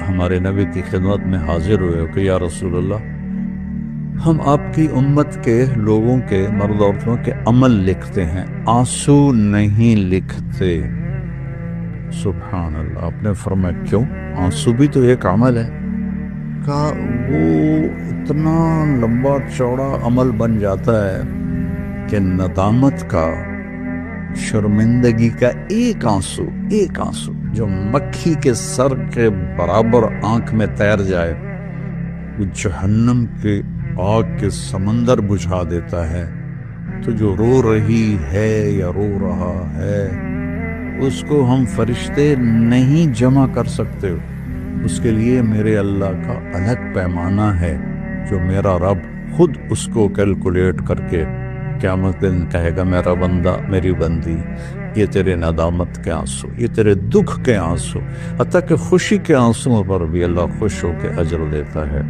ہمارے نبی کی خدمت میں حاضر ہوئے کہ یا رسول اللہ، ہم آپ کی امت کے لوگوں کے مرد عورتوں کے عمل لکھتے ہیں، آنسو نہیں لکھتے۔ سبحان اللہ۔ آپ نے فرمایا کیوں؟ آنسو بھی تو ایک عمل ہے۔ کہا وہ اتنا لمبا چوڑا عمل بن جاتا ہے کہ ندامت کا، شرمندگی کا ایک آنسو جو مکھی کے سر کے برابر آنکھ میں تیر جائے، وہ جہنم کے آگ کے سمندر بجھا دیتا ہے۔ تو جو رو رہی ہے یا رو رہا ہے، اس کو ہم فرشتے نہیں جمع کر سکتے۔ اس کے لیے میرے اللہ کا الگ پیمانہ ہے جو میرا رب خود اس کو کیلکولیٹ کر کے قیامت دن کہے گا، میرا بندہ، میری بندی، یہ تیرے ندامت کے آنسو، یہ تیرے دکھ کے آنسو، حتیٰ کہ خوشی کے آنسوں پر بھی اللہ خوش ہو کے اجر دیتا ہے۔